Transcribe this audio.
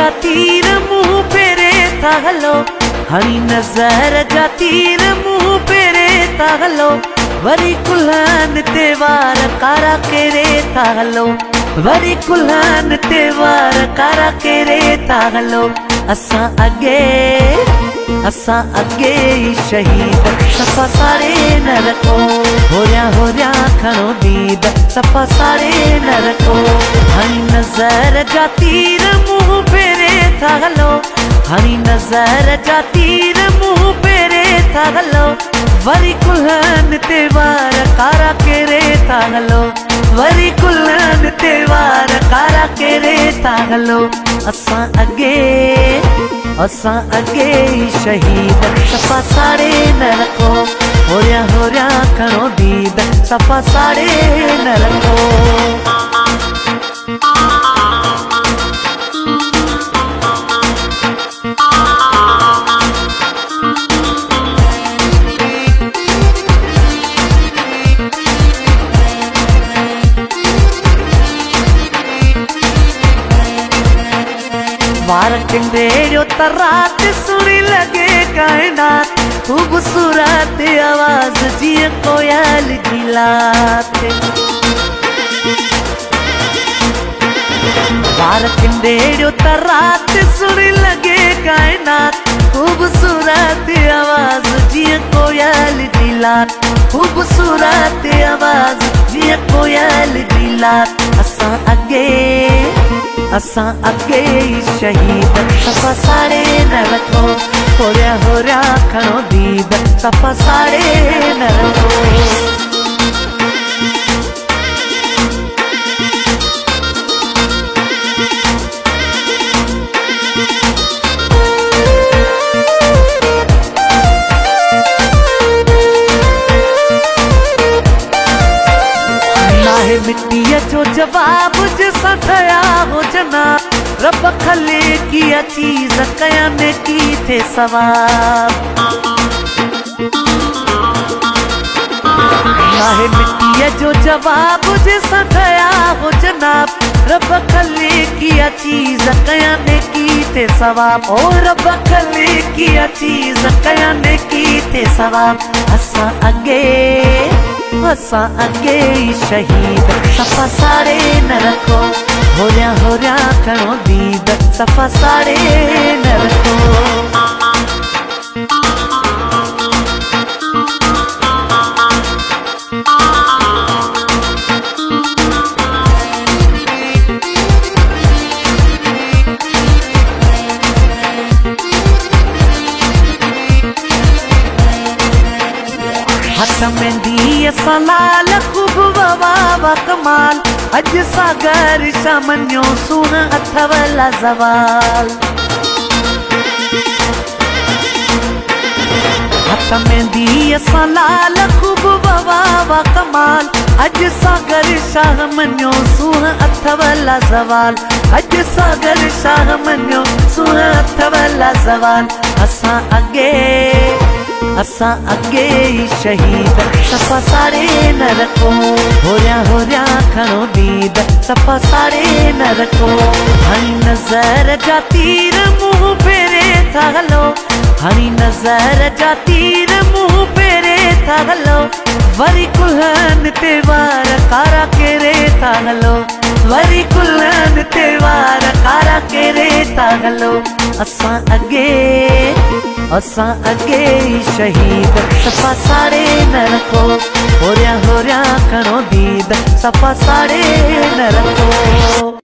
जा तीर मुंह पेरे था हलो, हणी नज़र जा तीर मुंह पेरे था हलो, वरी कुल्हान ते वार कारा केरे था हलो, वरी कुल्हान ते वार कारा केरे था हलो। असां अगे शहीद सफ़ा सारे न रखो, होरिया खणो दीद सफ़ा सारे न रखो, हणी नज़र जा तीर मुंह पेरे था हलो, हणी नज़र जा तीर मुंह पेरे था हलो, वरी कुल्हान ते वार कारा केरे था हलो, वरी कुल्हान ते वार कारा केरे था हलो। असां अगे शहीद सफ़ा सारे न रखो, होरिया खणो दीद सफ़ा सारे न रखो। वार किंडेड़ो त रात सुनी लगे कायनात, खूबसूरत आवाज जिए कोयल जी लात। वार किंडेड़ो त रात सुनी लगे कायनात, खूबसूरत आवाज जिए कोयल जी लात, खूबसूरत आवाज जिए कोयल जी लात। असां अगे शहीद सफ़ा सारे न रखो, होरिया खणो दीद सफ़ा सारे न रखो। मिट्टीअ जो जवाब जैसा ठया हुजना, रब खले किया चीज कयाने की थे सवाब। नाहे मिट्टीअ जो जवाब जैसा ठया हुजना, रब खले किया चीज कयाने की थे सवाब, ओ रब खले किया चीज कयाने की थे सवाब। असां अगे शहीद सफ़ा सारे न रखो, होरिया खणो दीद सफ़ा सारे न रखो। हथ में दी सलाल खूब वावा कमाल, अज सागर शामन्यो सुन अथवला जवाल। हथ में दी सलाल खूब वावा कमाल, अज सागर शाह मन्यो सुन अथवला जवाल, अज सागर शाह मन्यो सुन अथवला जवाल। असां अगे शहीद सफ़ा सारे न रखो, होरिया खणो दीद सफ़ा सारे न रखो, हणी नज़र जा तीर मुंह पेरे था हलो, हणी नज़र जा तीर मुंह पेरे था हलो, वरी कुल्हान ते वार कारा केरे था हलो, वरी कुल्हान ते वार कारा केरे था हलो। असां अगे शहीद सफ़ा सारे न रखो, होरिया खणो दीद सफ़ा सारे न रखो।